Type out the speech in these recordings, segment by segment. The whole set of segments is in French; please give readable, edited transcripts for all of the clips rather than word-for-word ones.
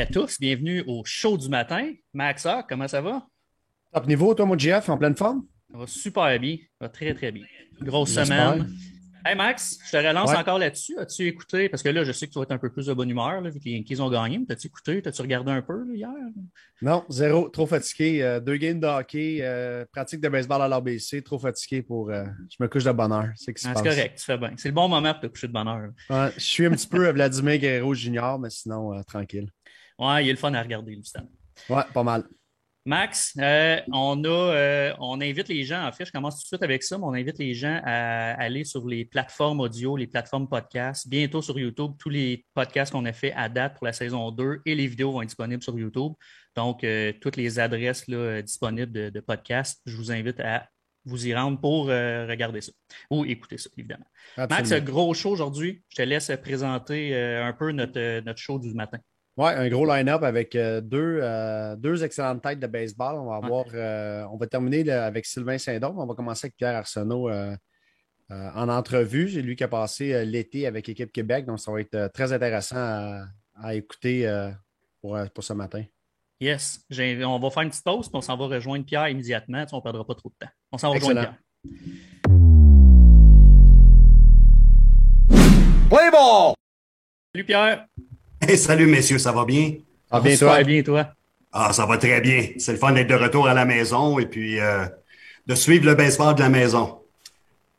à tous, bienvenue au show du matin. Maxa, comment ça va? Top niveau, toi, mon GF, en pleine forme? Ça va super bien, ça va très très bien. Grosse J'espère. semaine. Hey Max, je te relance Ouais. encore là-dessus. As-tu écouté? Parce que là, je sais que tu vas être un peu plus de bonne humeur là, vu qu'ils ont gagné. T'as-tu écouté? T'as-tu regardé un peu là, hier? Non, zéro, trop fatigué. Deux games de hockey, pratique de baseball à l'ABC, trop fatigué pour. Je me couche de bonne heure. C'est ce qui se Ah, c'est passe. correct, tu fais bien. C'est le bon moment pour te coucher de bonne heure. Ouais, je suis un petit peu Vladimir Guerrero Junior, mais sinon, tranquille. Ouais, il est le fun à regarder, lui, cette année. Ouais, pas mal. Max, on invite les gens, en fait, je commence tout de suite avec ça, mais on invite les gens à aller sur les plateformes audio, les plateformes podcast. Bientôt sur YouTube, tous les podcasts qu'on a fait à date pour la saison 2 et les vidéos vont être disponibles sur YouTube. Donc, toutes les adresses là, disponibles de podcasts, je vous invite à vous y rendre pour regarder ça ou écouter ça, évidemment. Max, Absolument. gros show aujourd'hui. Je te laisse présenter un peu notre show du matin. Ouais, un gros line-up avec deux excellentes têtes de baseball. On va Ouais. avoir, on va terminer là, avec Sylvain Saint-Don. On va commencer avec Pierre Arsenault en entrevue. C'est lui qui a passé l'été avec Équipe Québec, donc ça va être très intéressant à écouter pour ce matin. Yes. On va faire une petite pause, puis on s'en va rejoindre Pierre immédiatement. Tu sais, on ne perdra pas trop de temps. On s'en va rejoindre Excellent. Pierre. Play ball! Salut Pierre. Hey, salut messieurs, ça va bien? Ah, Ça va bien super toi? bien, toi. Ah, ça va très bien. C'est le fun d'être de retour à la maison et puis de suivre le baseball de la maison.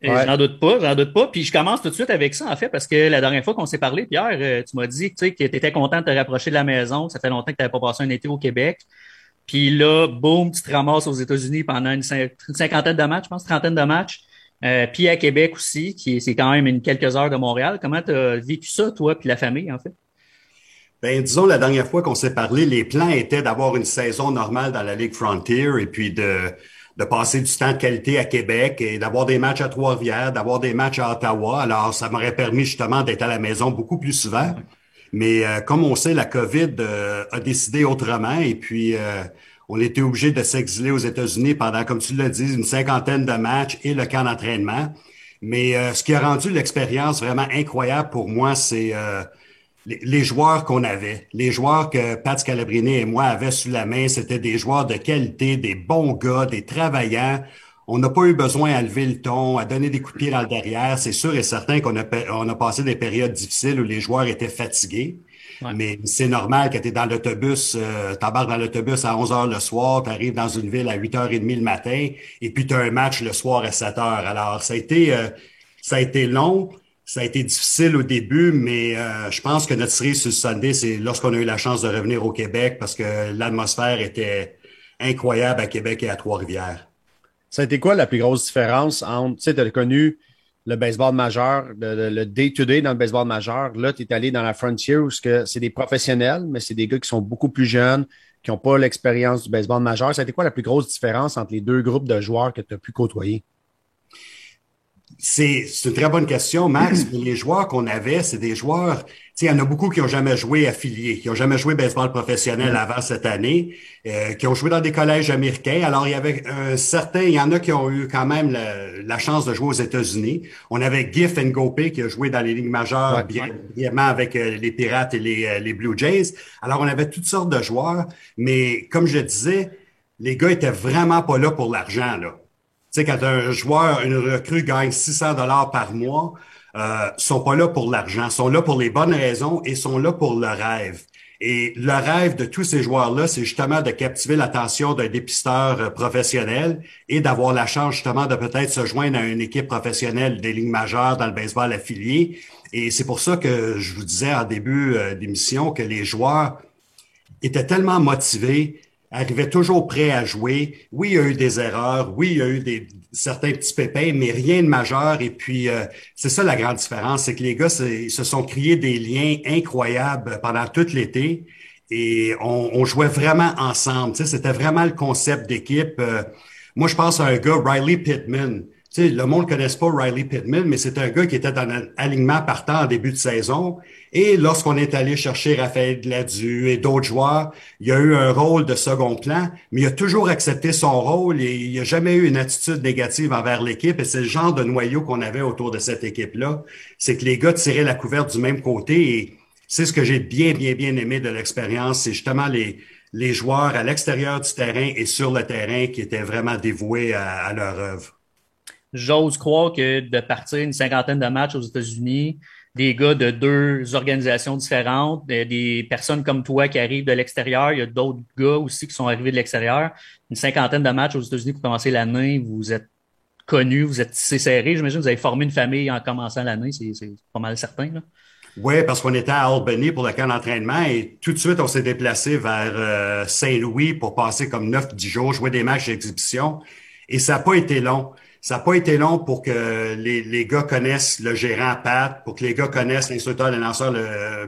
Et Ouais. j'en doute pas, j'en doute pas. Puis je commence tout de suite avec ça, en fait, parce que la dernière fois qu'on s'est parlé, Pierre, tu m'as dit tu sais, que tu étais content de te rapprocher de la maison. Ça fait longtemps que tu n'avais pas passé un été au Québec. Puis là, boum, tu te ramasses aux États-Unis pendant une cinquantaine de matchs, je pense, trentaine de matchs. Puis à Québec aussi, c'est quand même quelques heures de Montréal. Comment tu as vécu ça, toi, puis la famille, en fait? Ben, disons, la dernière fois qu'on s'est parlé, les plans étaient d'avoir une saison normale dans la Ligue Frontier et puis de passer du temps de qualité à Québec et d'avoir des matchs à Trois-Rivières, d'avoir des matchs à Ottawa. Alors, ça m'aurait permis justement d'être à la maison beaucoup plus souvent. Ouais. Mais comme on sait, la COVID a décidé autrement et puis on était obligé de s'exiler aux États-Unis pendant, comme tu l'as dit, une cinquantaine de matchs et le camp d'entraînement. Mais ce qui a rendu l'expérience vraiment incroyable pour moi, c'est les joueurs qu'on avait. Les joueurs que Pat Scalabrini et moi avaient sous la main, c'était des joueurs de qualité, des bons gars, des travaillants. On n'a pas eu besoin à lever le ton, à donner des coups de pied dans le derrière. C'est sûr et certain on a passé des périodes difficiles où les joueurs étaient fatigués. Ouais. Mais c'est normal que tu es dans l'autobus, t'embarques dans l'autobus à 11 heures le soir, tu arrives dans une ville à 8h30 le matin, et puis tu as un match le soir à 7 heures. Alors, ça a été long, ça a été difficile au début, mais je pense que notre série sur le Sunday, c'est lorsqu'on a eu la chance de revenir au Québec parce que l'atmosphère était incroyable à Québec et à Trois-Rivières. Ça a été quoi la plus grosse différence entre, tu sais, tu as connu le baseball majeur, le day-to-day dans le baseball majeur. Là, tu es allé dans la frontier où c'est des professionnels, mais c'est des gars qui sont beaucoup plus jeunes, qui n'ont pas l'expérience du baseball majeur. Ça a été quoi la plus grosse différence entre les deux groupes de joueurs que tu as pu côtoyer? C'est une très bonne question, Max. Mais les joueurs qu'on avait, c'est des joueurs, tu sais, il y en a beaucoup qui ont jamais joué affilié, qui ont jamais joué baseball professionnel Mhm. avant cette année, qui ont joué dans des collèges américains. Alors, il y avait il y en a qui ont eu quand même la chance de jouer aux États-Unis. On avait Giff Ngopé qui a joué dans les ligues majeures Ouais. Ouais. brièvement avec les Pirates et les Blue Jays. Alors, on avait toutes sortes de joueurs, mais comme je le disais, les gars étaient vraiment pas là pour l'argent, là. Tu sais, quand un joueur, une recrue gagne 600 dollars par mois, sont pas là pour l'argent, sont là pour les bonnes raisons et sont là pour le rêve. Et le rêve de tous ces joueurs-là, c'est justement de captiver l'attention d'un dépisteur professionnel et d'avoir la chance justement de peut-être se joindre à une équipe professionnelle des ligues majeures dans le baseball affilié. Et c'est pour ça que je vous disais en début d'émission que les joueurs était tellement motivé, arrivait toujours prêt à jouer. Oui, il y a eu des erreurs, oui, il y a eu certains petits pépins, mais rien de majeur. Et puis, c'est ça la grande différence, c'est que les gars ils se sont créés des liens incroyables pendant tout l'été et on jouait vraiment ensemble. Tu sais, c'était vraiment le concept d'équipe. Moi, je pense à un gars, Riley Pittman. Tu sais, le monde ne connaît pas Riley Pittman, mais c'est un gars qui était dans un alignement partant en début de saison. Et lorsqu'on est allé chercher Raphaël Gladu et d'autres joueurs, il a eu un rôle de second plan, mais il a toujours accepté son rôle et il n'a jamais eu une attitude négative envers l'équipe. Et c'est le genre de noyau qu'on avait autour de cette équipe-là. C'est que les gars tiraient la couverte du même côté et c'est ce que j'ai bien, bien, bien aimé de l'expérience. C'est justement les joueurs à l'extérieur du terrain et sur le terrain qui étaient vraiment dévoués à leur œuvre. J'ose croire que de partir une cinquantaine de matchs aux États-Unis, des gars de deux organisations différentes, des personnes comme toi qui arrivent de l'extérieur, il y a d'autres gars aussi qui sont arrivés de l'extérieur. Une cinquantaine de matchs aux États-Unis pour commencer l'année, vous êtes connus, vous êtes tissés serrés. J'imagine que vous avez formé une famille en commençant l'année, c'est pas mal certain, là. Oui, parce qu'on était à Albany pour le camp d'entraînement et tout de suite, on s'est déplacé vers Saint-Louis pour passer comme 9-10 jours, jouer des matchs d'exhibition. Et ça n'a pas été long. Ça n'a pas été long pour que les gars connaissent le gérant Pat, pour que les gars connaissent l'instructeur, le lanceur,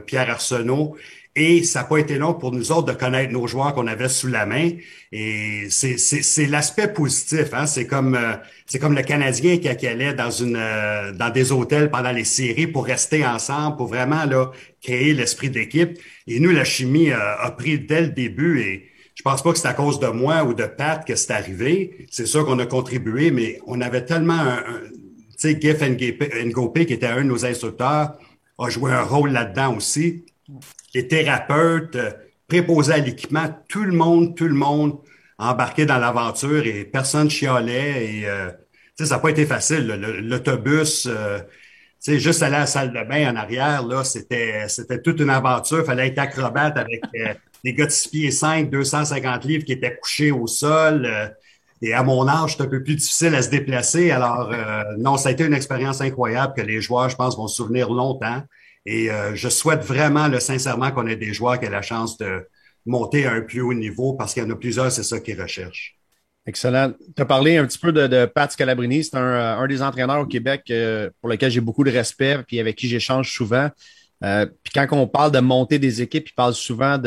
Pierre Arsenault. Et ça n'a pas été long pour nous autres de connaître nos joueurs qu'on avait sous la main. Et c'est l'aspect positif, hein. C'est comme le Canadien qui allait dans des hôtels pendant les séries pour rester ensemble, pour vraiment là créer l'esprit d'équipe. Et nous, la chimie a pris dès le début. Et je pense pas que c'est à cause de moi ou de Pat que c'est arrivé. C'est sûr qu'on a contribué, mais on avait tellement tu sais, Giff Ngopé, qui était un de nos instructeurs, a joué un rôle là-dedans aussi. Les thérapeutes, préposés à l'équipement, tout le monde embarqué dans l'aventure et personne chialait. Et tu sais, ça n'a pas été facile. L'autobus, tu sais, juste aller à la salle de bain en arrière, là, c'était toute une aventure. Il fallait être acrobate avec des gars de 6 pieds 5, 250 livres qui étaient couchés au sol. Et à mon âge, c'est un peu plus difficile à se déplacer. Alors, non, ça a été une expérience incroyable que les joueurs, je pense, vont se souvenir longtemps. Et je souhaite vraiment, sincèrement, qu'on ait des joueurs qui aient la chance de monter à un plus haut niveau parce qu'il y en a plusieurs, c'est ça qu'ils recherchent. Excellent. Tu as parlé un petit peu de Pat Scalabrini. C'est un des entraîneurs au Québec pour lequel j'ai beaucoup de respect puis avec qui j'échange souvent. Puis quand on parle de monter des équipes, il parle souvent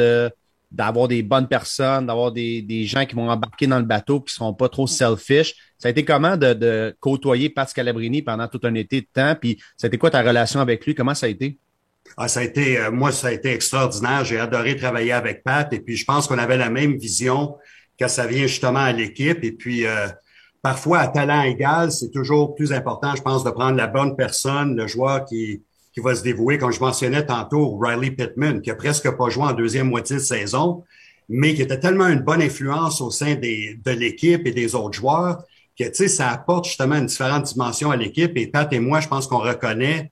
d'avoir des bonnes personnes, d'avoir des gens qui vont embarquer dans le bateau qui ne seront pas trop selfish. Ça a été comment de côtoyer Pat Scalabrini pendant tout un été de temps? Puis ça a été quoi ta relation avec lui? Comment ça a été? Ah, ça a été extraordinaire. J'ai adoré travailler avec Pat et puis je pense qu'on avait la même vision quand ça vient justement à l'équipe. Et puis, parfois, à talent égal, c'est toujours plus important, je pense, de prendre la bonne personne, le joueur qui va se dévouer. Comme je mentionnais tantôt, Riley Pittman, qui a presque pas joué en deuxième moitié de saison, mais qui était tellement une bonne influence au sein de l'équipe et des autres joueurs que, tu sais, ça apporte justement une différente dimension à l'équipe. Et Pat et moi, je pense qu'on reconnaît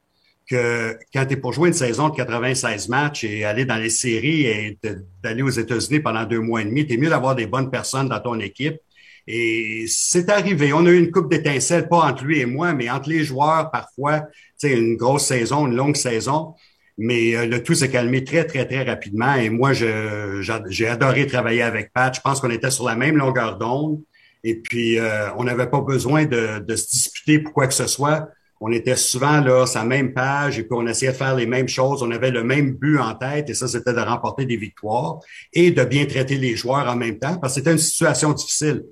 que quand tu es pour jouer une saison de 96 matchs et aller dans les séries et d'aller aux États-Unis pendant 2 mois et demi, t'es mieux d'avoir des bonnes personnes dans ton équipe. Et c'est arrivé. On a eu une coupe d'étincelles, pas entre lui et moi, mais entre les joueurs parfois. Tu sais, une grosse saison, une longue saison. Mais le tout s'est calmé très, très, très rapidement. Et moi, j'ai adoré travailler avec Pat. Je pense qu'on était sur la même longueur d'onde. Et puis, on n'avait pas besoin de se disputer pour quoi que ce soit. On était souvent là, sur la même page, et puis on essayait de faire les mêmes choses. On avait le même but en tête, et ça, c'était de remporter des victoires et de bien traiter les joueurs en même temps, parce que c'était une situation difficile.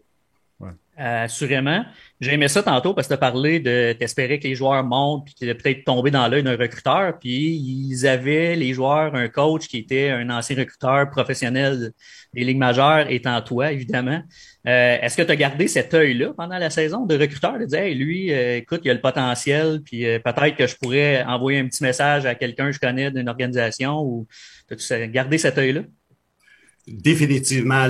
Ouais. Assurément. J'ai aimé ça tantôt parce que tu as parlé de t'espérer que les joueurs montent puis qu'ils allaient peut-être tomber dans l'œil d'un recruteur. Puis ils avaient, les joueurs, un coach qui était un ancien recruteur professionnel des ligues majeures, étant toi, évidemment. Est-ce que tu as gardé cet œil-là pendant la saison de recruteur, de dire, hey, lui, écoute, il a le potentiel, puis peut-être que je pourrais envoyer un petit message à quelqu'un que je connais d'une organisation, ou as-tu gardé cet œil-là? Définitivement.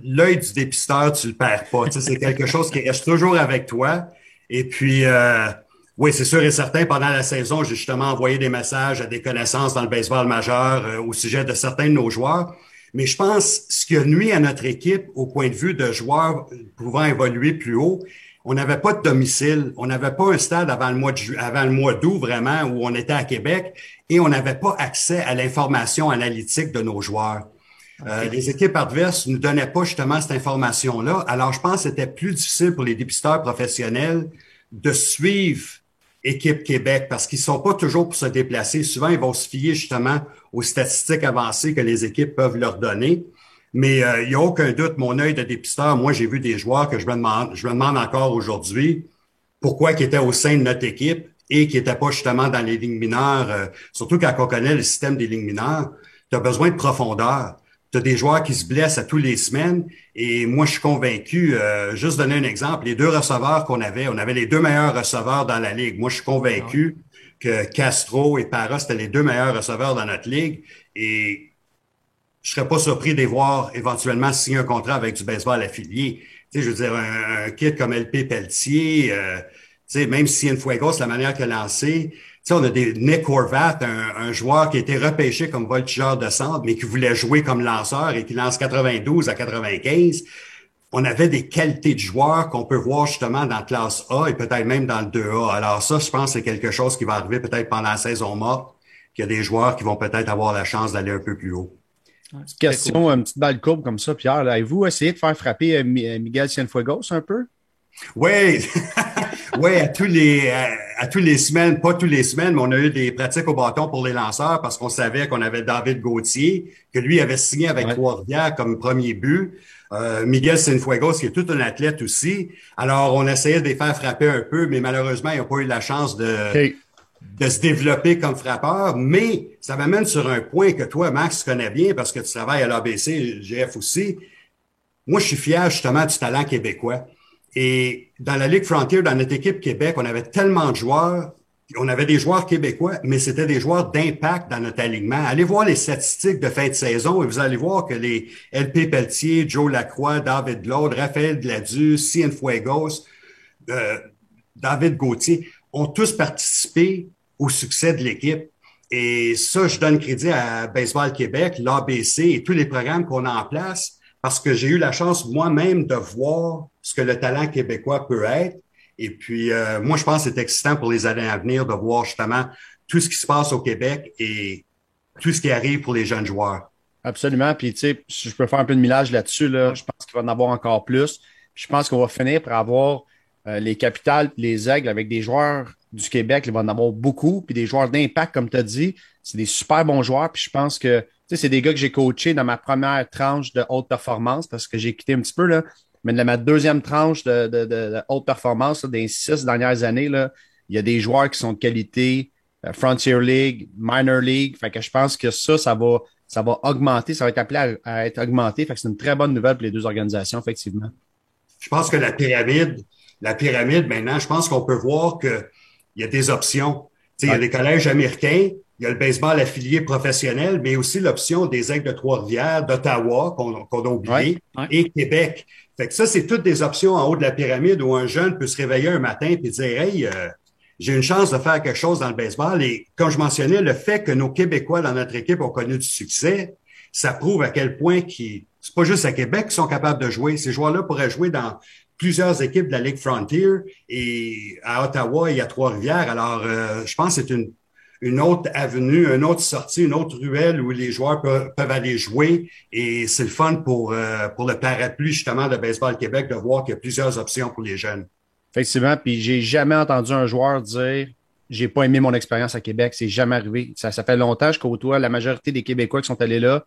L'œil du dépisteur, tu le perds pas. Tu sais, c'est quelque chose qui reste toujours avec toi. Et puis, oui, c'est sûr et certain, pendant la saison, j'ai justement envoyé des messages à des connaissances dans le baseball majeur au sujet de certains de nos joueurs. Mais je pense ce qui a nuit à notre équipe au point de vue de joueurs pouvant évoluer plus haut, on n'avait pas de domicile, on n'avait pas un stade avant le mois d'août vraiment où on était à Québec et on n'avait pas accès à l'information analytique de nos joueurs. Les équipes adverses ne nous donnaient pas justement cette information-là. Alors, je pense que c'était plus difficile pour les dépisteurs professionnels de suivre Équipe Québec parce qu'ils sont pas toujours pour se déplacer. Souvent, ils vont se fier justement aux statistiques avancées que les équipes peuvent leur donner. Mais il n'y a aucun doute, mon œil de dépisteur, moi, j'ai vu des joueurs que je me demande encore aujourd'hui pourquoi ils étaient au sein de notre équipe et qui n'étaient pas justement dans les ligues mineures. Surtout quand on connaît le système des ligues mineures, tu as besoin de profondeur. Tu as des joueurs qui se blessent à tous les semaines et moi, je suis convaincu, juste donner un exemple, les 2 receveurs qu'on avait, on avait les 2 meilleurs receveurs dans la ligue. Moi, je suis convaincu que Castro et Parra, c'était les deux meilleurs receveurs dans notre ligue. Et je serais pas surpris de les voir éventuellement signer un contrat avec du baseball affilié. Tu sais, je veux dire, un kid comme LP Pelletier, tu sais, même Cienfuegos, la manière qu'il a lancé, tu sais, on a des Nick Horvat, un joueur qui a été repêché comme voltigeur de centre, mais qui voulait jouer comme lanceur et qui lance 92 à 95. On avait des qualités de joueurs qu'on peut voir justement dans la classe A et peut-être même dans le 2A. Alors ça, je pense que c'est quelque chose qui va arriver peut-être pendant la saison morte, qu'il y a des joueurs qui vont peut-être avoir la chance d'aller un peu plus haut. Petite question, une petite balle courbe comme ça, Pierre. Avez-vous essayé de faire frapper Miguel Cienfuegos un peu? Oui, oui, à tous les semaines, pas tous les semaines, mais on a eu des pratiques au bâton pour les lanceurs parce qu'on savait qu'on avait David Gauthier, que lui avait signé avec Trois-Rivières comme premier but. Miguel Cienfuegos, qui est tout un athlète aussi. Alors, on essayait de les faire frapper un peu, mais malheureusement, ils n'ont pas eu la chance de se développer comme frappeur. Mais ça m'amène sur un point que toi, Max, connais bien parce que tu travailles à l'ABC, GF aussi. Moi, je suis fier justement du talent québécois. Et dans la Ligue Frontier, dans notre équipe Québec, on avait tellement de joueurs. On avait des joueurs québécois, mais c'était des joueurs d'impact dans notre alignement. Allez voir les statistiques de fin de saison et vous allez voir que les LP Pelletier, Joe Lacroix, David Glaude, Raphaël Gladu, Cienfuegos, David Gauthier ont tous participé au succès de l'équipe. Et ça, je donne crédit à Baseball Québec, l'ABC et tous les programmes qu'on a en place parce que j'ai eu la chance moi-même de voir ce que le talent québécois peut être. Et puis, moi, je pense que c'est excitant pour les années à venir de voir justement tout ce qui se passe au Québec et tout ce qui arrive pour les jeunes joueurs. Absolument. Puis, tu sais, si je peux faire un peu de millage là-dessus, là, je pense qu'il va en avoir encore plus. Puis, je pense qu'on va finir par avoir les Capitales et les Aigles avec des joueurs du Québec. Il va en avoir beaucoup. Puis, des joueurs d'impact, comme tu as dit. C'est des super bons joueurs. Puis, je pense que, tu sais, c'est des gars que j'ai coachés dans ma première tranche de haute performance parce que j'ai quitté un petit peu, là. Mais de ma deuxième tranche de haute performance, là, des 6 dernières années, là, il y a des joueurs qui sont de qualité, Frontier League, Minor League. Fait que je pense que ça va augmenter, ça va être appelé à être augmenté. Fait que c'est une très bonne nouvelle pour les deux organisations, effectivement. Je pense que la pyramide, maintenant, je pense qu'on peut voir qu'il y a des options. Tu sais, il y a des collèges américains, il y a le baseball affilié professionnel, mais aussi l'option des Aigles de Trois-Rivières, d'Ottawa, qu'on a oublié, et Québec. Fait que ça, c'est toutes des options en haut de la pyramide où un jeune peut se réveiller un matin et dire, hey, j'ai une chance de faire quelque chose dans le baseball. Et comme je mentionnais, le fait que nos Québécois dans notre équipe ont connu du succès, ça prouve à quel point c'est pas juste à Québec qu'ils sont capables de jouer. Ces joueurs-là pourraient jouer dans plusieurs équipes de la Ligue Frontier et à Ottawa et à Trois-Rivières. Alors, je pense que c'est une autre avenue, une autre sortie, une autre ruelle où les joueurs peuvent aller jouer. Et c'est le fun pour le parapluie, justement, de Baseball Québec de voir qu'il y a plusieurs options pour les jeunes. Effectivement, puis j'ai jamais entendu un joueur dire j'ai pas aimé mon expérience à Québec. C'est jamais arrivé. Ça fait longtemps que je côtoie la majorité des Québécois qui sont allés là.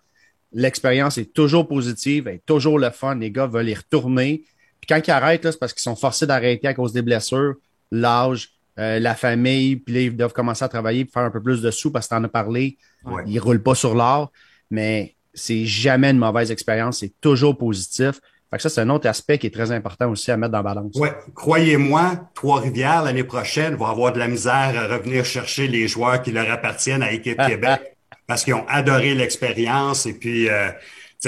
L'expérience est toujours positive, elle est toujours le fun. Les gars veulent y retourner. Puis quand ils arrêtent, là, c'est parce qu'ils sont forcés d'arrêter à cause des blessures, l'âge, la famille, puis là, ils doivent commencer à travailler pour faire un peu plus de sous parce que t'en as parlé. Ouais. Ils roulent pas sur l'or, mais c'est jamais une mauvaise expérience, c'est toujours positif. Fait que ça, c'est un autre aspect qui est très important aussi à mettre dans la balance. Ouais, croyez-moi, Trois-Rivières, l'année prochaine, vont avoir de la misère à revenir chercher les joueurs qui leur appartiennent à Équipe Québec parce qu'ils ont adoré l'expérience et puis... tu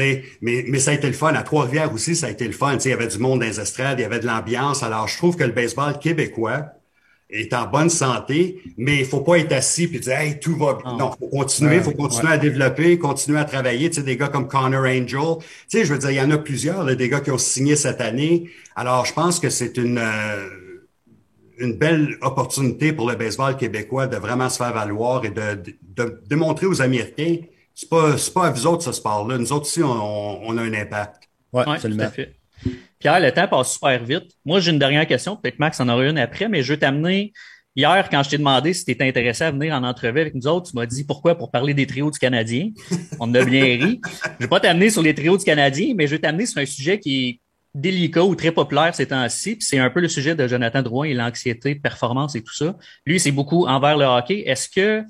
sais, mais ça a été le fun. À Trois-Rivières aussi, ça a été le fun. Tu sais, il y avait du monde dans les estrades, il y avait de l'ambiance. Alors, je trouve que le baseball québécois est en bonne santé, mais il faut pas être assis puis dire hey, tout va bien. Non, faut continuer, à développer, continuer à travailler. Tu sais, des gars comme Connor Angel. Tu sais, je veux dire, il y en a plusieurs, là, des gars qui ont signé cette année. Alors, je pense que c'est une belle opportunité pour le baseball québécois de vraiment se faire valoir et de démontrer aux Américains. C'est pas à vous autres, ce sport-là. Nous autres aussi, on a un impact. Oui, tout à fait. Pierre, le temps passe super vite. Moi, j'ai une dernière question. Peut-être Max en aura une après, mais je veux t'amener. Hier, quand je t'ai demandé si tu étais intéressé à venir en entrevue avec nous autres, tu m'as dit pourquoi? Pour parler des trios du Canadien. On a bien ri. Je vais pas t'amener sur les trios du Canadien, mais je vais t'amener sur un sujet qui est délicat ou très populaire ces temps-ci, puis c'est un peu le sujet de Jonathan Drouin et l'anxiété de performance et tout ça. Lui, c'est beaucoup envers le hockey. Est-ce que,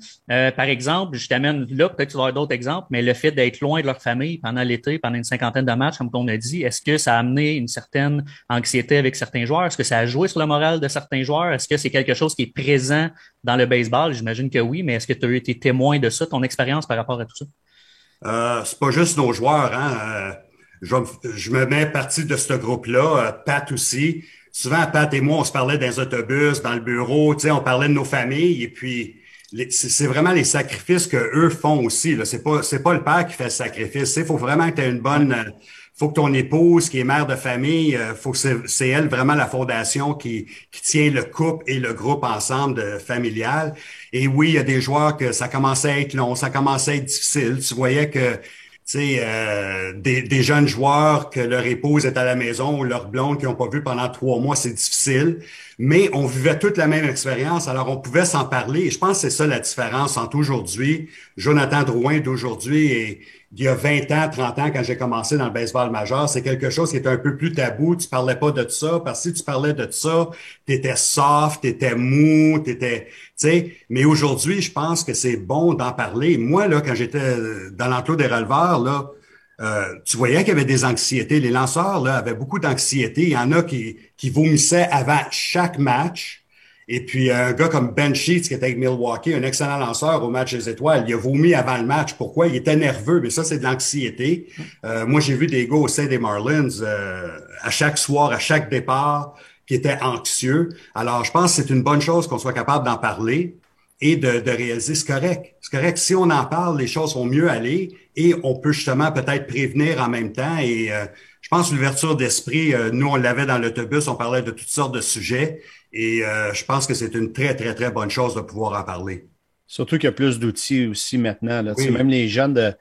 par exemple, je t'amène là, peut-être tu vas avoir d'autres exemples, mais le fait d'être loin de leur famille pendant l'été, pendant une cinquantaine de matchs, comme on a dit, est-ce que ça a amené une certaine anxiété avec certains joueurs? Est-ce que ça a joué sur le moral de certains joueurs? Est-ce que c'est quelque chose qui est présent dans le baseball? J'imagine que oui, mais est-ce que tu as été témoin de ça, ton expérience par rapport à tout ça? C'est pas juste nos joueurs, hein. Je me mets partie de ce groupe-là, Pat aussi. Souvent, Pat et moi, on se parlait dans les autobus, dans le bureau, tu sais, on parlait de nos familles, et puis c'est vraiment les sacrifices que eux font aussi. Là, c'est pas le père qui fait le sacrifice. Il faut vraiment que tu aies une bonne, faut que ton épouse, qui est mère de famille, faut que c'est elle vraiment la fondation qui tient le couple et le groupe ensemble familial. Et oui, il y a des joueurs que ça commençait à être long, ça commençait à être difficile. Tu voyais que tu sais, des jeunes joueurs que leur épouse est à la maison ou leur blonde qui n'ont pas vu pendant 3 mois, c'est difficile. Mais on vivait toute la même expérience, alors on pouvait s'en parler. Et je pense que c'est ça la différence entre aujourd'hui, Jonathan Drouin d'aujourd'hui et il y a 20 ans, 30 ans, quand j'ai commencé dans le baseball majeur. C'est quelque chose qui était un peu plus tabou. Tu parlais pas de ça, parce que si tu parlais de ça, t'étais soft, t'étais mou, t'étais... Tu sais, mais aujourd'hui, je pense que c'est bon d'en parler. Moi, là, quand j'étais dans l'enclos des releveurs, là, tu voyais qu'il y avait des anxiétés. Les lanceurs, là, avaient beaucoup d'anxiété. Il y en a qui vomissaient avant chaque match. Et puis, un gars comme Ben Sheets, qui était avec Milwaukee, un excellent lanceur au match des Étoiles, il a vomi avant le match. Pourquoi? Il était nerveux, mais ça, c'est de l'anxiété. Moi, j'ai vu des gars au sein des Marlins, à chaque soir, à chaque départ, qui étaient anxieux. Alors, je pense que c'est une bonne chose qu'on soit capable d'en parler et de réaliser, c'est correct. C'est correct. Si on en parle, les choses vont mieux aller et on peut justement peut-être prévenir en même temps. Et je pense que l'ouverture d'esprit, nous, on l'avait dans l'autobus, on parlait de toutes sortes de sujets. Et je pense que c'est une très, très, très bonne chose de pouvoir en parler. Surtout qu'il y a plus d'outils aussi maintenant. Là. Oui. Même les jeunes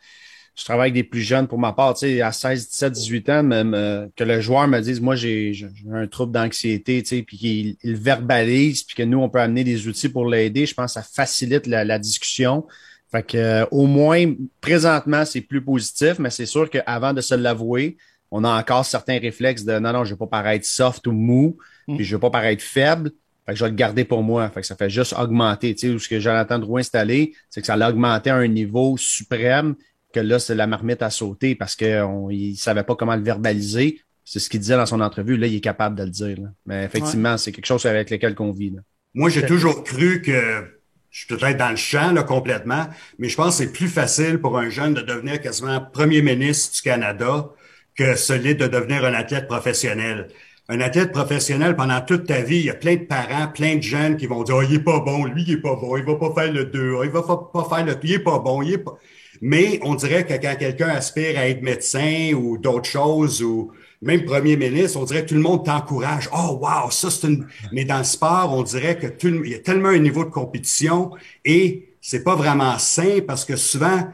je travaille avec des plus jeunes pour ma part, à 16, 17, 18 ans, même que le joueur me dise, moi, j'ai un trouble d'anxiété, puis qu'il il verbalise, puis que nous, on peut amener des outils pour l'aider. Je pense que ça facilite la discussion. Fait que au moins, présentement, c'est plus positif, mais c'est sûr qu'avant de se l'avouer, on a encore certains réflexes de non, je veux pas paraître soft ou mou, puis je veux pas paraître faible. Fait que je vais le garder pour moi. Fait que ça fait juste augmenter. Tu sais, où ce que Jonathan Drouin s'est allé, c'est que ça l'a augmenté à un niveau suprême que là, c'est la marmite à sauter parce qu'il savait pas comment le verbaliser. C'est ce qu'il disait dans son entrevue. Là, il est capable de le dire. Là. Mais effectivement, c'est quelque chose avec lequel on vit. Là. Moi, j'ai toujours cru que je suis peut-être dans le champ là, complètement, mais je pense que c'est plus facile pour un jeune de devenir quasiment premier ministre du Canada que celui de devenir un athlète professionnel. Un athlète professionnel, pendant toute ta vie, il y a plein de parents, plein de jeunes qui vont dire « Oh, il est pas bon, lui, il est pas bon, il va pas faire le 2, il va pas faire le... Il est pas bon, il est pas... » Mais on dirait que quand quelqu'un aspire à être médecin ou d'autres choses, ou même premier ministre, on dirait que tout le monde t'encourage. « Oh, wow, ça, c'est une... » Mais dans le sport, on dirait que il y a tellement un niveau de compétition et c'est pas vraiment sain parce que souvent,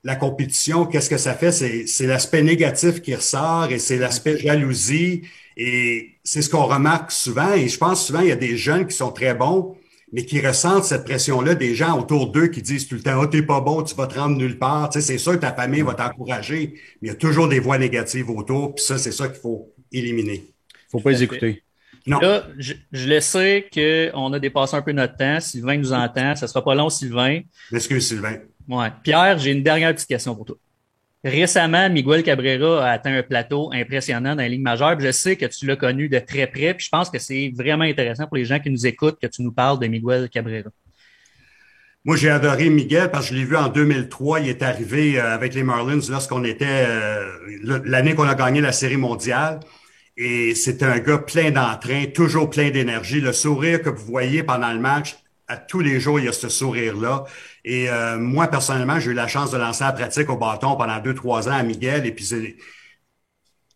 la compétition, qu'est-ce que ça fait? C'est l'aspect négatif qui ressort et c'est l'aspect jalousie. Et c'est ce qu'on remarque souvent. Et je pense souvent, il y a des jeunes qui sont très bons, mais qui ressentent cette pression-là des gens autour d'eux qui disent tout le temps, « Oh, t'es pas bon, tu vas te rendre nulle part. » Tu sais, c'est sûr que ta famille va t'encourager, mais il y a toujours des voix négatives autour. Puis ça, c'est ça qu'il faut éliminer. Faut pas les écouter. Non. Là, je le sais qu'on a dépassé un peu notre temps. Sylvain nous entend. Ça sera pas long, Sylvain. Excuse, Sylvain. Ouais. Pierre, j'ai une dernière petite question pour toi. Récemment, Miguel Cabrera a atteint un plateau impressionnant dans la Ligue majeure. Puis je sais que tu l'as connu de très près. Puis je pense que c'est vraiment intéressant pour les gens qui nous écoutent que tu nous parles de Miguel Cabrera. Moi, j'ai adoré Miguel parce que je l'ai vu en 2003. Il est arrivé avec les Marlins lorsqu'on était l'année qu'on a gagné la Série mondiale. Et c'était un gars plein d'entrain, toujours plein d'énergie. Le sourire que vous voyez pendant le match, à tous les jours, il y a ce sourire-là. Et moi, personnellement, j'ai eu la chance de lancer la pratique au bâton pendant 2-3 ans à Miguel. Et puis,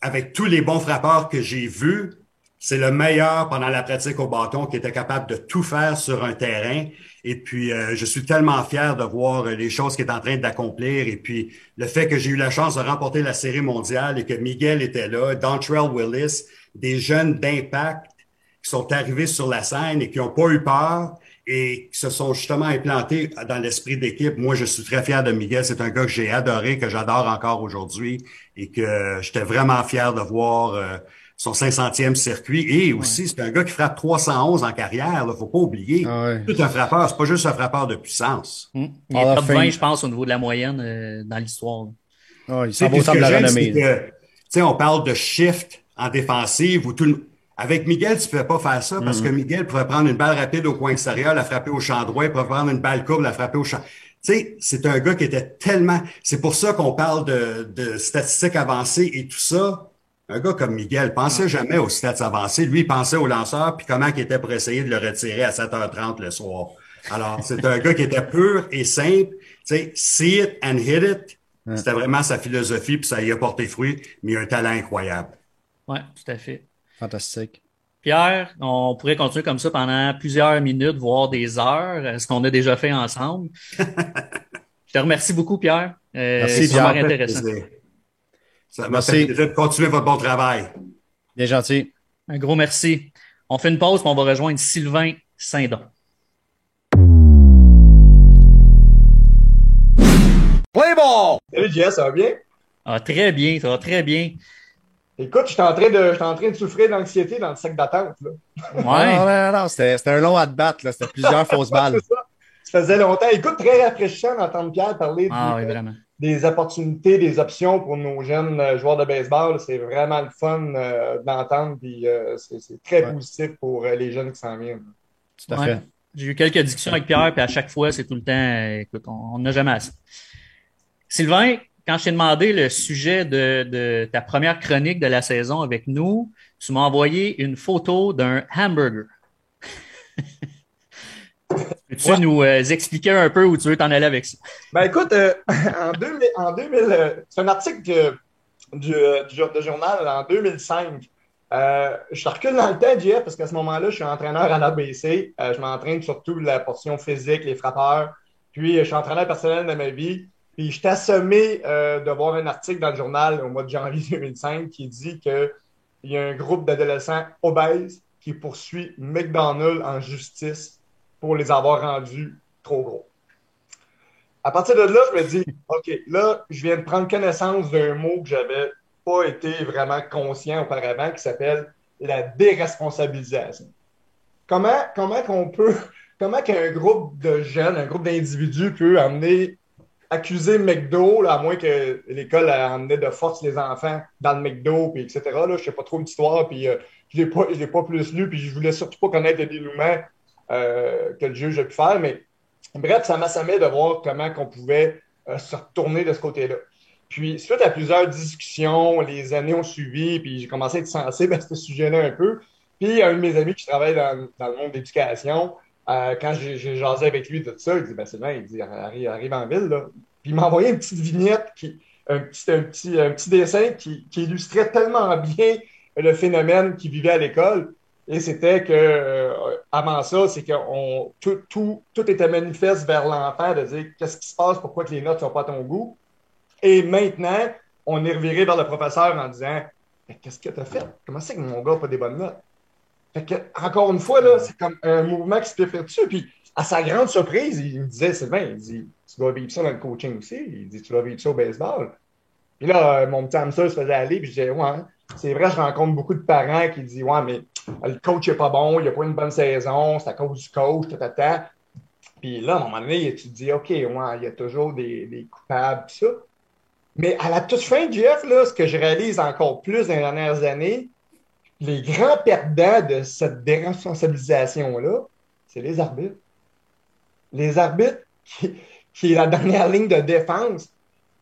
avec tous les bons frappeurs que j'ai vus, c'est le meilleur pendant la pratique au bâton qui était capable de tout faire sur un terrain. Et puis, je suis tellement fier de voir les choses qu'il est en train d'accomplir. Et puis, le fait que j'ai eu la chance de remporter la Série mondiale et que Miguel était là, Dontrelle Willis, des jeunes d'impact qui sont arrivés sur la scène et qui n'ont pas eu peur et qui se sont justement implantés dans l'esprit d'équipe. Moi, je suis très fier de Miguel. C'est un gars que j'ai adoré, que j'adore encore aujourd'hui et que j'étais vraiment fier de voir son 500e circuit. Et aussi, c'est un gars qui frappe 311 en carrière. Faut pas oublier. Ah ouais. Tout un frappeur, c'est pas juste un frappeur de puissance. Il est Hall of top 20, Fame. je pense, au niveau de la moyenne dans l'histoire. Ah, il Tu sais, s'en va puis au ce temple que de la j'aime, c'est renommée. Là. que, tu sais, on parle de shift en défensive ou avec Miguel, tu ne pouvais pas faire ça parce que Miguel pourrait prendre une balle rapide au coin extérieur, la frapper au champ droit, il pourrait prendre une balle courbe, la frapper au champ. Tu sais, c'est un gars qui était tellement. C'est pour ça qu'on parle de statistiques avancées et tout ça. Un gars comme Miguel pensait jamais aux stats avancées. Lui, il pensait au lanceur puis comment il était pour essayer de le retirer à 7h30 le soir. Alors, c'est un gars qui était pur et simple. Tu sais, see it and hit it. C'était vraiment sa philosophie, puis ça y a porté fruit, mais il a un talent incroyable. Oui, tout à fait. Fantastique. Pierre, on pourrait continuer comme ça pendant plusieurs minutes, voire des heures, ce qu'on a déjà fait ensemble. Je te remercie beaucoup, Pierre. Merci, C'est super Pierre. intéressant. Ça m'a fait plaisir de continuer votre bon travail. Bien gentil. Un gros merci. On fait une pause, puis on va rejoindre Sylvain Saint-Don. Play ball! Salut Jess, ça va bien? Ah, très bien, ça va très bien. Écoute, je suis en train de souffrir d'anxiété dans le sac d'attente. Là. Ouais. Non, c'était un long at-bat. C'était plusieurs fausses balles. C'est ça. Ça faisait longtemps. Écoute, très rafraîchissant d'entendre Pierre parler Oui, vraiment. des opportunités, des options pour nos jeunes joueurs de baseball. C'est vraiment le fun d'entendre. Puis c'est très positif pour les jeunes qui s'en viennent. Tout à fait. J'ai eu quelques discussions avec Pierre, puis à chaque fois, c'est tout le temps, écoute, on n'a jamais assez. Sylvain, quand je t'ai demandé le sujet de ta première chronique de la saison avec nous, tu m'as envoyé une photo d'un hamburger. Peux-tu nous expliquer un peu où tu veux t'en aller avec ça? Ben écoute, en 2000 c'est un article de journal en 2005. Je recule dans le temps, JF, parce qu'à ce moment-là, je suis entraîneur à l'ABC. Je m'entraîne surtout la portion physique, les frappeurs. Puis, je suis entraîneur personnel de ma vie. Puis, je suis assommé de voir un article dans le journal au mois de janvier 2005 qui dit qu'il y a un groupe d'adolescents obèses qui poursuit McDonald's en justice pour les avoir rendus trop gros. À partir de là, je me dis, OK, là, je viens de prendre connaissance d'un mot que j'avais pas été vraiment conscient auparavant qui s'appelle la déresponsabilisation. Comment qu'un groupe de jeunes, un groupe d'individus peut accuser McDo, là, à moins que l'école emmenait de force les enfants dans le McDo, puis etc. Là, je ne sais pas trop l'histoire, puis je l'ai pas plus lu, puis je voulais surtout pas connaître le dénouement que le juge a pu faire, mais bref, ça m'assommait de voir comment on pouvait se retourner de ce côté-là. Puis, suite à plusieurs discussions, les années ont suivi, puis j'ai commencé à être sensible à ce sujet-là un peu. Puis, un de mes amis qui travaille dans le monde de l'éducation, quand j'ai jasé avec lui de tout ça, il dit, ben Sylvain, il dit, arrive en ville, là. Puis, il m'a envoyé une petite vignette, un petit dessin qui illustrait tellement bien le phénomène qu'il vivait à l'école. Et c'était que, avant ça, c'est que tout était manifeste vers l'enfant de dire qu'est-ce qui se passe, pourquoi que les notes ne sont pas à ton goût. Et maintenant, on est reviré vers le professeur en disant qu'est-ce que tu as fait? Comment c'est que mon gars n'a pas des bonnes notes? Fait que, encore une fois, là, c'est comme un mouvement qui se fait faire dessus. Puis, à sa grande surprise, il me disait, Sylvain, il dit, tu dois vivre ça dans le coaching aussi. Il dit, tu dois vivre ça au baseball. Puis là, mon petit hamster se faisait aller, puis je disais, ouais, c'est vrai, je rencontre beaucoup de parents qui disent, ouais, mais le coach n'est pas bon, il n'a pas une bonne saison, c'est à cause du coach, tata. Puis là, à un moment donné, tu te dis, OK, ouais, il y a toujours des coupables, tout ça. Mais à la toute fin, Jeff, là, ce que je réalise encore plus dans les dernières années, les grands perdants de cette déresponsabilisation-là, c'est les arbitres. Les arbitres, qui est la dernière ligne de défense,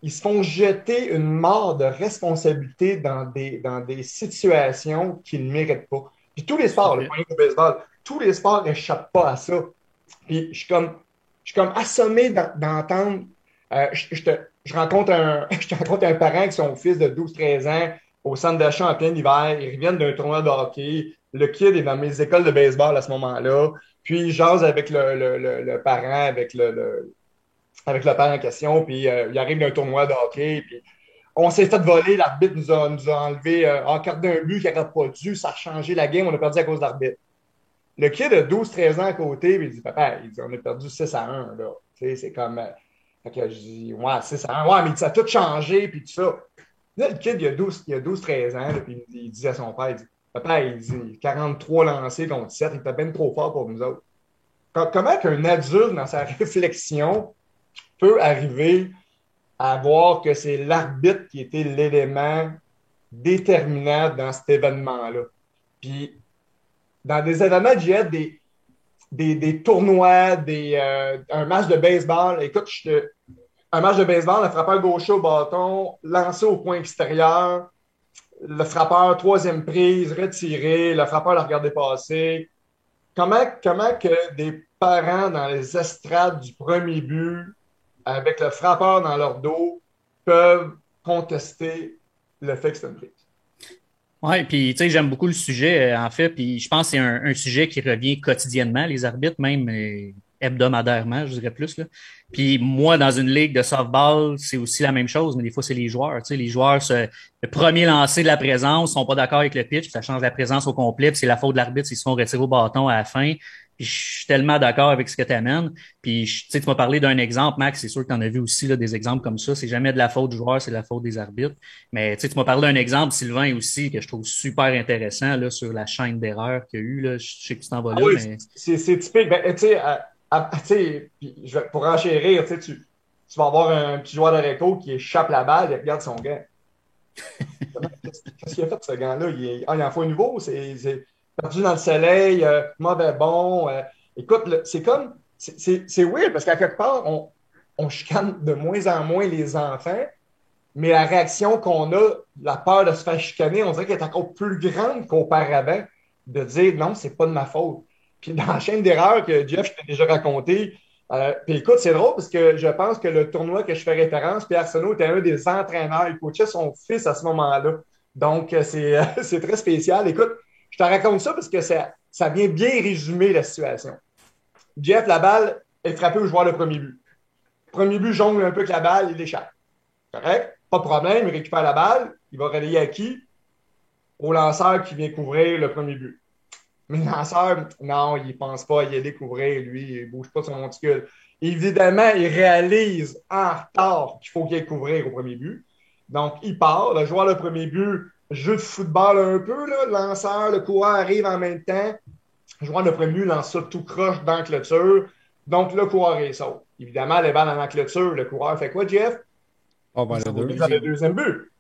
ils se font jeter une mort de responsabilité dans des situations qu'ils ne méritent pas. Puis tous les sports, le point de baseball, tous les sports n'échappent pas à ça. Puis je suis comme assommé d'entendre. Je rencontre un parent avec son fils de 12-13 ans au centre d'achat en plein hiver. Ils reviennent d'un tournoi de hockey. Le kid est dans mes écoles de baseball à ce moment-là. Puis il jase avec le parent, avec le parent en question. Puis il arrive d'un tournoi de hockey. Puis on s'est fait voler. L'arbitre nous a enlevé carte d'un but qui n'aurait pas dû. Ça a changé la game. On a perdu à cause de l'arbitre. Le kid de 12-13 ans à côté, il dit, papa, on a perdu 6-1. Là. Tu sais, c'est comme. Fait que je dis, ouais, 6-1. Ouais, mais ça a tout changé, puis tout ça. Là, le kid, il a 12-13 ans, là, puis il disait à son père, il dit, Papa, il dit 43 lancés contre 7, il était bien trop fort pour nous autres. Comment qu'un adulte, dans sa réflexion, peut arriver à voir que c'est l'arbitre qui était l'élément déterminant dans cet événement-là? Puis, dans des événements, il y a des tournois, un match de baseball. Écoute, un match de baseball, le frappeur gaucher au bâton, lancé au coin extérieur, le frappeur, troisième prise, retiré, le frappeur l'a regardé passer. Comment que des parents dans les estrades du premier but, avec le frappeur dans leur dos, peuvent contester le fait que c'est une prise? Oui, puis tu sais, j'aime beaucoup le sujet, en fait, puis je pense que c'est un sujet qui revient quotidiennement, les arbitres, même hebdomadairement, je dirais plus, là. Puis moi, dans une ligue de softball, c'est aussi la même chose, mais des fois, c'est les joueurs. Tu sais, les joueurs, le premier lancer de la présence, sont pas d'accord avec le pitch, puis ça change la présence au complet, puis c'est la faute de l'arbitre s'ils se font retirer au bâton à la fin. Puis je suis tellement d'accord avec ce que tu amènes. Puis tu sais, tu m'as parlé d'un exemple, Max, c'est sûr que tu en as vu aussi là, des exemples comme ça. C'est jamais de la faute du joueur, c'est de la faute des arbitres. Mais tu sais, tu m'as parlé d'un exemple, Sylvain, aussi, que je trouve super intéressant là, sur la chaîne d'erreurs qu'il y a eu. Là. Je sais que tu t'en vas là, Oui, mais. c'est typique. Ben, tu sais, pour enchérir, tu vas avoir un petit joueur de réco qui échappe la balle et regarde son gant. Qu'est-ce qu'il a fait, ce gant-là? Il en faut un nouveau, c'est perdu dans le soleil, mauvais bon. Écoute, c'est comme, c'est weird parce qu'à quelque part, on chicane de moins en moins les enfants, mais la réaction qu'on a, la peur de se faire chicaner, on dirait qu'elle est encore plus grande qu'auparavant, de dire non, c'est pas de ma faute. Puis dans la chaîne d'erreurs que Jeff, je t'ai déjà raconté, puis écoute, c'est drôle parce que je pense que le tournoi que je fais référence, Pierre Arsenault était un des entraîneurs. Il coachait son fils à ce moment-là. Donc, c'est très spécial. Écoute, je te raconte ça parce que ça vient bien résumer la situation. Jeff, la balle est frappée au joueur de premier but. Premier but jongle un peu avec la balle, il l'échappe. Correct? Pas de problème, il récupère la balle. Il va relayer à qui? Au lanceur qui vient couvrir le premier but. Mais le lanceur, non, il ne pense pas y aller couvrir, lui, il ne bouge pas de son monticule. Évidemment, il réalise en retard qu'il faut qu'il aille couvrir au premier but. Donc, il part. Le joueur de premier but, jeu de football un peu, là, le lanceur, le coureur arrive en même temps. Le joueur de premier but lance ça tout croche dans la clôture. Donc, le coureur est sauf. Évidemment, les balles dans la clôture, le coureur fait quoi, Jeff? Oh, ben, Le deuxième but.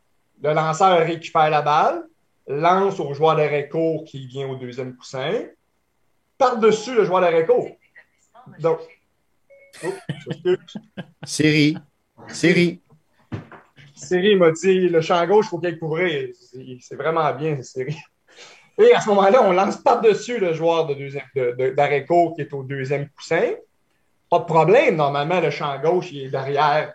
Le lanceur récupère la balle, lance au joueur d'arrêt court qui vient au deuxième coussin, par-dessus le joueur d'arrêt court. Donc, Série. Série m'a dit le champ gauche, il faut qu'il aille couvrir. C'est vraiment bien, Série. Et à ce moment-là, on lance par-dessus le joueur d'arrêt court qui est au deuxième coussin. Pas de problème, normalement, le champ gauche, il est derrière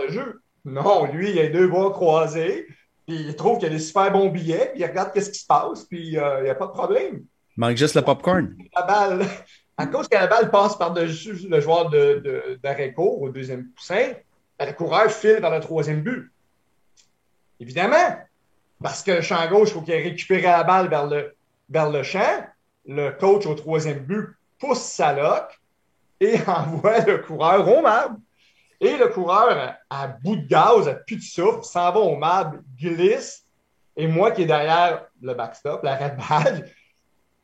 le jeu. Non, lui, il a deux bras croisés, puis il trouve qu'il y a des super bons billets, puis il regarde qu'est-ce qui se passe, puis il n'y a pas de problème. Il manque juste le popcorn. La balle, à cause que la balle passe par-dessus le joueur d'arrêt court au deuxième coussin, le coureur file vers le troisième but. Évidemment, parce que le champ gauche, il faut qu'il ait récupéré la balle vers le champ. Le coach au troisième but pousse sa loque et envoie le coureur au marbre. Et le coureur, à bout de gaz, à plus de souffle, s'en va au marbre, glisse. Et moi qui est derrière le backstop, la red badge,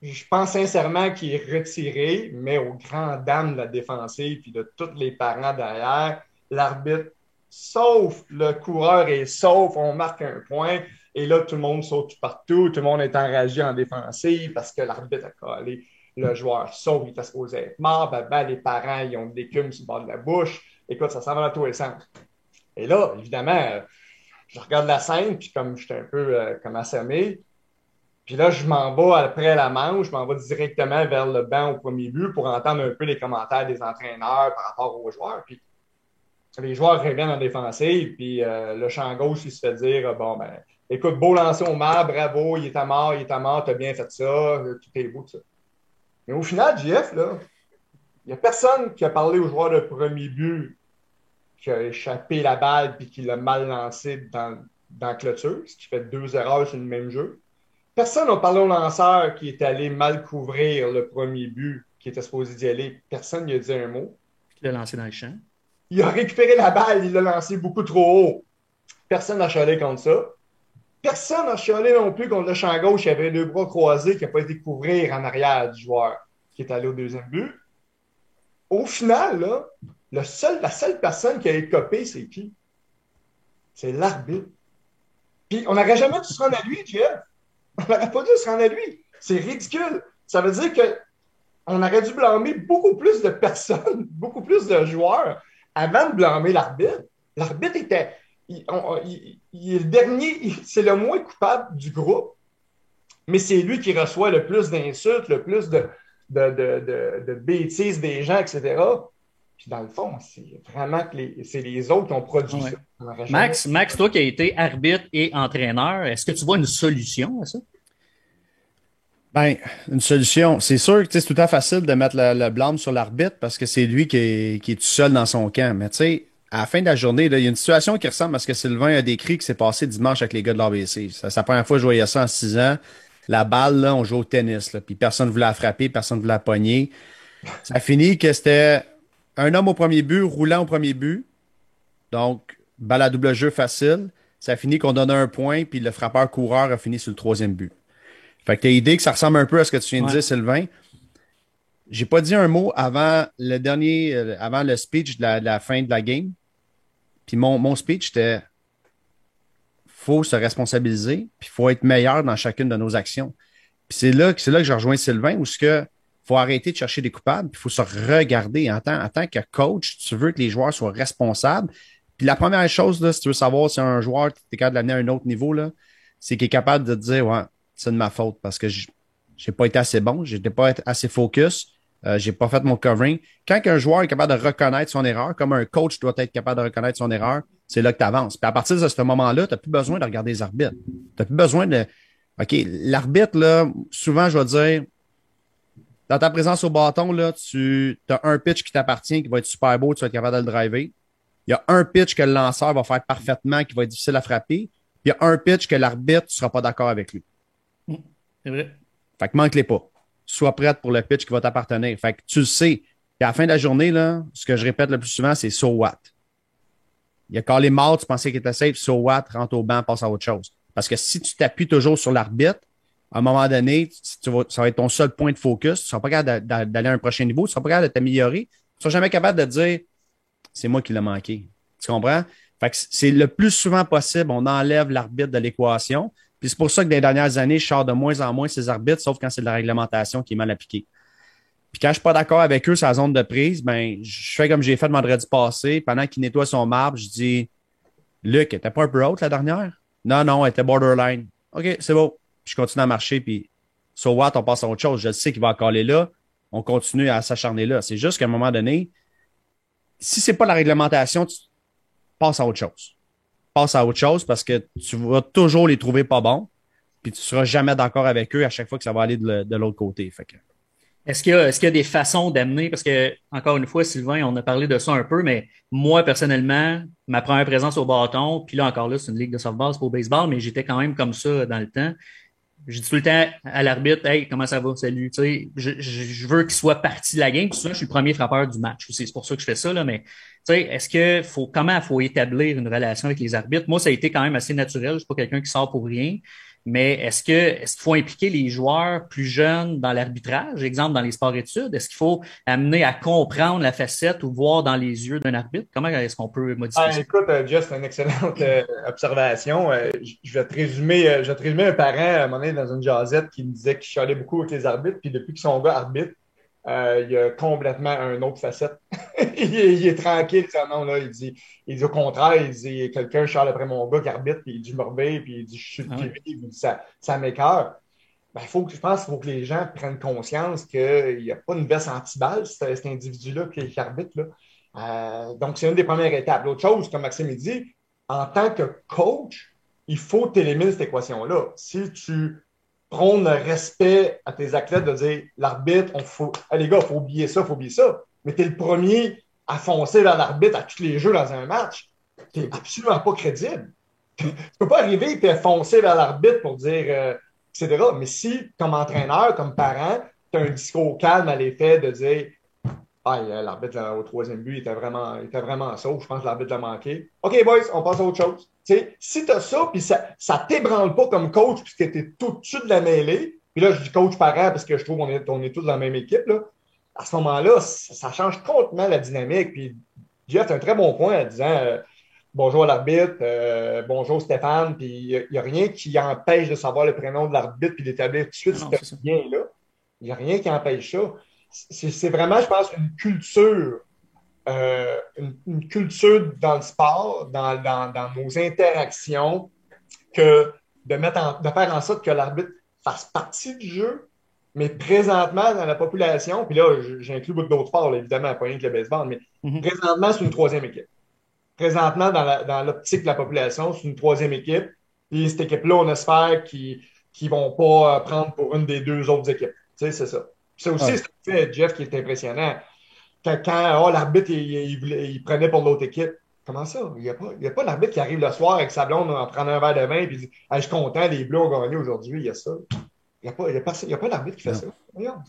je pense sincèrement qu'il est retiré, mais aux grandes dames de la défensive et de tous les parents derrière, l'arbitre, sauf le coureur est sauf, on marque un point. Et là, tout le monde saute partout, tout le monde est enragé en défensive parce que l'arbitre a collé le joueur sauf, il était supposé être mort. Ben, les parents, ils ont de l'écume sur le bord de la bouche. Écoute, ça s'en va dans tous les sens. Et là, évidemment, je regarde la scène, puis comme j'étais un peu comme assommé, puis là, je m'en vais après la manche, je m'en vais directement vers le banc au premier but pour entendre un peu les commentaires des entraîneurs par rapport aux joueurs. Puis les joueurs reviennent en défensive, puis le champ gauche, il se fait dire bon, ben, écoute, beau lancer au marbre, bravo, il est à mort, t'as bien fait ça, tout est beau, tout ça. Mais au final, JF, là, il n'y a personne qui a parlé au joueur de premier but qui a échappé la balle puis qui l'a mal lancé dans la clôture, ce qui fait 2 erreurs sur le même jeu. Personne n'a parlé au lanceur qui est allé mal couvrir le premier but, qui était supposé d'y aller. Personne n'y a dit un mot. Il l'a lancé dans le champ. Il a récupéré la balle, il l'a lancé beaucoup trop haut. Personne n'a chialé contre ça. personne n'a chialé non plus contre le champ gauche qui avait les bras croisés, qui n'a pas été couvrir en arrière du joueur qui est allé au deuxième but. Au final, là, la seule personne qui a écopé, c'est qui? C'est l'arbitre. Puis on n'aurait jamais dû se rendre à lui, Jeff. On n'aurait pas dû se rendre à lui. C'est ridicule. Ça veut dire qu'on aurait dû blâmer beaucoup plus de personnes, beaucoup plus de joueurs avant de blâmer l'arbitre. L'arbitre était... Il est le dernier, c'est le moins coupable du groupe, mais c'est lui qui reçoit le plus d'insultes, le plus de bêtises des gens, etc. Puis dans le fond, c'est vraiment que c'est les autres qui ont produit ça. Max, toi qui as été arbitre et entraîneur, est-ce que tu vois une solution à ça? Ben, une solution. C'est sûr que c'est tout à fait facile de mettre le blâme sur l'arbitre parce que c'est lui qui est tout seul dans son camp. Mais tu sais, à la fin de la journée, là, il y a une situation qui ressemble à ce que Sylvain a décrit qui s'est passé dimanche avec les gars de l'ABC. C'est la première fois que je voyais ça en 6 ans. La balle, là, on joue au tennis, là, puis personne ne voulait la frapper, personne ne voulait la pogner. Ça a fini que c'était un homme au premier but, roulant au premier but. Donc, balle à double jeu facile. Ça a fini qu'on donnait un point, puis le frappeur-coureur a fini sur le troisième but. Fait que t'as idée que ça ressemble un peu à ce que tu viens de dire, Sylvain. J'ai pas dit un mot avant avant le speech de la fin de la game. Puis mon speech était faut se responsabiliser, puis il faut être meilleur dans chacune de nos actions. Puis c'est là que je rejoins Sylvain, où faut arrêter de chercher des coupables, puis il faut se regarder en tant que coach, tu veux que les joueurs soient responsables. Puis la première chose, là, si tu veux savoir si un joueur est capable de l'amener à un autre niveau, là, c'est qu'il est capable de te dire ouais, c'est de ma faute parce que j'ai pas été assez bon, j'ai pas été assez focus, j'ai pas fait mon covering. Quand un joueur est capable de reconnaître son erreur, comme un coach doit être capable de reconnaître son erreur, c'est là que tu avances. Puis à partir de ce moment-là, tu n'as plus besoin de regarder les arbitres. Tu n'as plus besoin de. OK, l'arbitre, là, souvent, je vais dire, dans ta présence au bâton, là, tu as un pitch qui t'appartient, qui va être super beau, tu vas être capable de le driver. Il y a un pitch que le lanceur va faire parfaitement, qui va être difficile à frapper. Puis il y a un pitch que l'arbitre, tu ne seras pas d'accord avec lui. C'est vrai. Fait que manque-les pas. Sois prête pour le pitch qui va t'appartenir. Fait que tu le sais. Puis à la fin de la journée, là, ce que je répète le plus souvent, c'est so what. Il a callé mort, tu pensais qu'il était safe, so what, rentre au banc, passe à autre chose. Parce que si tu t'appuies toujours sur l'arbitre, à un moment donné, ça va être ton seul point de focus. Tu ne seras pas capable d'aller à un prochain niveau, tu ne seras pas capable de t'améliorer. Tu ne seras jamais capable de dire c'est moi qui l'ai manqué. Tu comprends? Fait que c'est le plus souvent possible, on enlève l'arbitre de l'équation. Puis c'est pour ça que dans les dernières années, je sors de moins en moins ces arbitres, sauf quand c'est de la réglementation qui est mal appliquée. Puis quand je suis pas d'accord avec eux sur la zone de prise, ben je fais comme j'ai fait le vendredi passé. Pendant qu'il nettoie son marbre, je dis Luc, elle était pas un peu haute la dernière? Non, elle était borderline. OK, c'est beau. Puis je continue à marcher, puis so what, on passe à autre chose. Je sais qu'il va coller là. On continue à s'acharner là. C'est juste qu'à un moment donné, si c'est pas la réglementation, tu passes à autre chose. Passe à autre chose parce que tu vas toujours les trouver pas bons, puis tu seras jamais d'accord avec eux à chaque fois que ça va aller de l'autre côté. Fait que... Est-ce qu'il y a des façons d'amener, parce que, encore une fois, Sylvain, on a parlé de ça un peu, mais moi, personnellement, ma première présence au bâton, puis là, encore là, c'est une ligue de softball, c'est pas au baseball, mais j'étais quand même comme ça dans le temps. Je dis tout le temps à l'arbitre, hey, comment ça va? Salut. Tu sais, je veux qu'il soit parti de la game. Puis souvent, je suis le premier frappeur du match aussi. C'est pour ça que je fais ça, là. Mais, tu sais, comment il faut établir une relation avec les arbitres? Moi, ça a été quand même assez naturel. Je suis pas quelqu'un qui sort pour rien. Mais est-ce qu'il faut impliquer les joueurs plus jeunes dans l'arbitrage? Exemple, dans les sports-études, est-ce qu'il faut amener à comprendre la facette ou voir dans les yeux d'un arbitre? Comment est-ce qu'on peut modifier ça? Écoute, Jeff, c'est une excellente observation. Je vais te résumer un parent à un moment donné dans une jasette qui me disait qu'il chialait beaucoup avec les arbitres, puis depuis que son gars arbitre, il a complètement une autre facette. il est tranquille, ça, non, là, il dit au contraire, il dit quelqu'un chiale après mon gars qui arbitre, puis il dit je me réveille, puis il dit je suis le TV, puis il dit ça m'écoeure. Ben, je pense qu'il faut que les gens prennent conscience qu'il n'y a pas une veste anti-balle, cet individu-là qui arbitre, là. Donc, c'est une des premières étapes. L'autre chose, comme Maxime dit, en tant que coach, il faut t'éliminer cette équation-là. Si tu prônes le respect à tes athlètes de dire l'arbitre, les gars, il faut oublier ça, mais tu es le premier à foncer vers l'arbitre à tous les jeux dans un match, tu n'es absolument pas crédible. Tu ne peux pas arriver et foncer vers l'arbitre pour dire, etc. Mais si, comme entraîneur, comme parent, tu as un discours calme à l'effet de dire l'arbitre au troisième but, il était vraiment sauf. Je pense que l'arbitre l'a manqué. OK, boys, on passe à autre chose. Tu sais, si tu as ça, puis ça ne t'ébranle pas comme coach, puisque tu es tout au-dessus de la mêlée, puis là, je dis coach parent parce que je trouve qu'on est tous dans la même équipe, là. À ce moment-là, ça change complètement la dynamique. Puis Jeff a un très bon point en disant bonjour à l'arbitre, bonjour Stéphane, puis il n'y a rien qui empêche de savoir le prénom de l'arbitre puis d'établir tout de suite si tu bien là. Il n'y a rien qui empêche ça. C'est vraiment, je pense, une culture dans le sport, dans nos interactions, que de faire en sorte que l'arbitre fasse partie du jeu, mais présentement, dans la population, puis là, j'inclus beaucoup d'autres sports, là, évidemment, pas rien que le baseball, mais présentement, c'est une troisième équipe. Présentement, dans l'optique de la population, c'est une troisième équipe. Puis cette équipe-là, on espère qu'ils ne vont pas prendre pour une des deux autres équipes. Tu sais, c'est ça. Puis ça aussi, c'est ce que fait Jeff qui est impressionnant. Quand l'arbitre, il prenait pour l'autre équipe. Comment ça? Il n'y a pas l'arbitre qui arrive le soir avec sa blonde en prenant un verre de vin et dit je suis content, les Bleus ont gagné aujourd'hui. Il y a ça. Il n'y a pas d'arbitre qui fait ça. Regarde.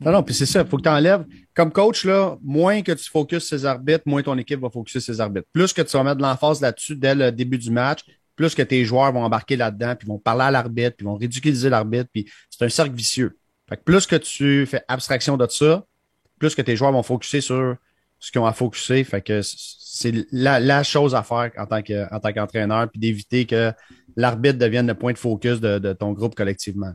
Non, puis c'est ça, il faut que tu enlèves. Comme coach, là, moins que tu focuses ses arbitres, moins ton équipe va focuser ses arbitres. Plus que tu vas mettre de l'emphase là-dessus dès le début du match, plus que tes joueurs vont embarquer là-dedans, puis vont parler à l'arbitre, puis vont ridiculiser l'arbitre, puis c'est un cercle vicieux. Fait que plus que tu fais abstraction de ça, plus que tes joueurs vont focuser sur ce qu'ils ont à focuser. Fait que c'est la chose à faire en tant qu'entraîneur, puis d'éviter que l'arbitre devienne le point de focus de ton groupe collectivement.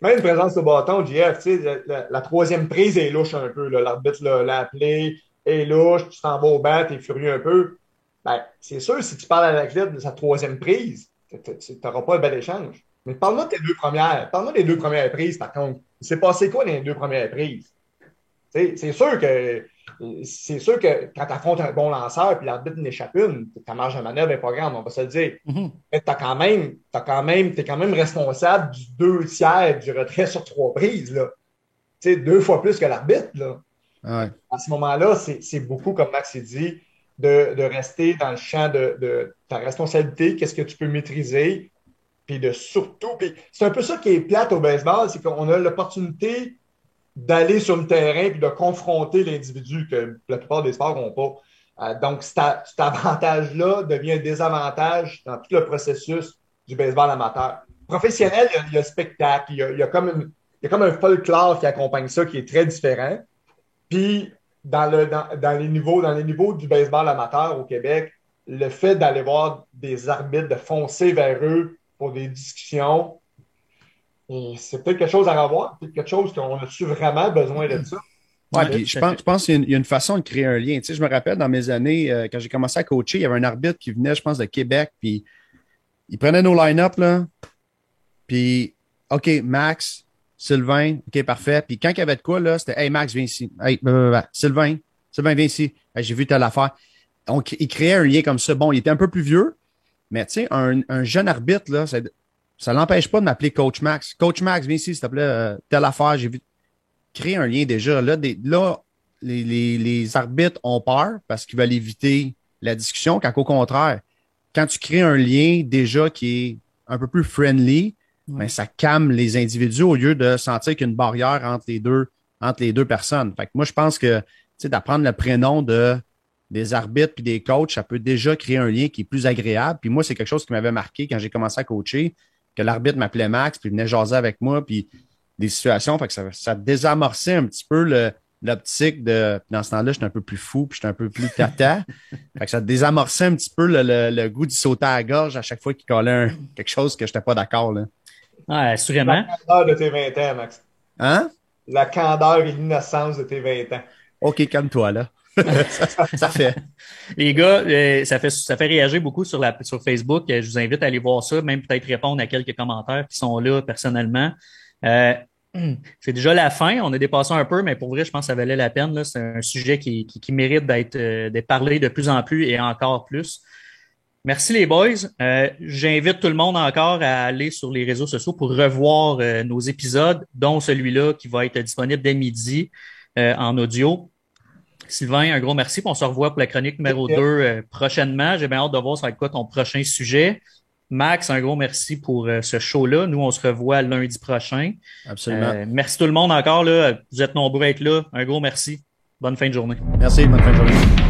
Même une présence de bâton, JF, tu sais, la troisième prise est louche un peu. L'arbitre l'a appelé, est louche, tu t'en vas au banc, t'es furieux un peu. Ben, c'est sûr, si tu parles à l'athlète de sa troisième prise, tu n'auras pas un bel échange. Mais parle-moi de tes deux premières. Parle-moi des deux premières prises, par contre. Il s'est passé quoi dans les deux premières prises? C'est sûr que quand tu affrontes un bon lanceur puis l'arbitre n'échappe une, ta marge de manœuvre n'est pas grande, on va se le dire. Mais t'es quand même responsable du 2/3 du retrait sur 3 prises, là. Tu sais, 2 fois plus que l'arbitre, là. Ouais. À ce moment-là, c'est beaucoup, comme Max a dit, de rester dans le champ de ta responsabilité, qu'est-ce que tu peux maîtriser, puis de surtout. Puis c'est un peu ça qui est plate au baseball, c'est qu'on a l'opportunité d'aller sur le terrain et de confronter l'individu que la plupart des sports n'ont pas. Donc, cet avantage-là devient un désavantage dans tout le processus du baseball amateur. Professionnel, il y a le spectacle, il y a comme un folklore qui accompagne ça, qui est très différent. Puis, dans les niveaux du baseball amateur au Québec, le fait d'aller voir des arbitres, de foncer vers eux pour des discussions, et c'est peut-être quelque chose à revoir, peut-être quelque chose qu'on a-tu vraiment besoin de ça. Ouais, puis je pense qu'il y a une façon de créer un lien. Tu sais, je me rappelle dans mes années, quand j'ai commencé à coacher, il y avait un arbitre qui venait, je pense, de Québec, puis il prenait nos line-up, là, puis OK, Max, Sylvain, OK, parfait. Puis quand il y avait de quoi, là, c'était « Hey, Max, viens ici. Hey, Sylvain, viens ici. Hey, j'ai vu telle affaire. » Donc, il créait un lien comme ça. Bon, il était un peu plus vieux, mais tu sais, un jeune arbitre, là, ça l'empêche pas de m'appeler Coach Max. Coach Max, viens ici, s'il te plaît, telle affaire, j'ai vu. Créer un lien déjà. Là, les arbitres ont peur parce qu'ils veulent éviter la discussion, quand au contraire, quand tu crées un lien déjà qui est un peu plus friendly, ben, ça calme les individus au lieu de sentir qu'il y a une barrière entre les deux personnes. Fait que moi, je pense que tu sais, d'apprendre le prénom des arbitres puis des coachs, ça peut déjà créer un lien qui est plus agréable. Puis moi, c'est quelque chose qui m'avait marqué quand j'ai commencé à coacher, que l'arbitre m'appelait Max, puis il venait jaser avec moi, puis des situations, fait que ça désamorçait un petit peu l'optique de. Dans ce temps-là, j'étais un peu plus fou, puis j'étais un peu plus tata. Fait que ça désamorçait un petit peu le goût d'y sauter à la gorge à chaque fois qu'il collait quelque chose que j'étais pas d'accord, là. Ah, assurément. La candeur de tes 20 ans, Max. Hein? La candeur et l'innocence de tes 20 ans. OK, calme-toi, là. ça fait. Les gars, ça fait réagir beaucoup sur Facebook. Je vous invite à aller voir ça, même peut-être répondre à quelques commentaires qui sont là personnellement. C'est déjà la fin. On a dépassé un peu, mais pour vrai, je pense que ça valait la peine. Là. C'est un sujet qui mérite d'être parlé de plus en plus et encore plus. Merci les boys. J'invite tout le monde encore à aller sur les réseaux sociaux pour revoir nos épisodes, dont celui-là qui va être disponible dès midi en audio. Sylvain, un gros merci. Puis on se revoit pour la chronique numéro 2 prochainement. J'ai bien hâte de voir ça va être quoi ton prochain sujet. Max, un gros merci pour ce show-là. Nous, on se revoit lundi prochain. Absolument. Merci tout le monde encore. Là. Vous êtes nombreux à être là. Un gros merci. Bonne fin de journée. Merci. Bonne fin de journée.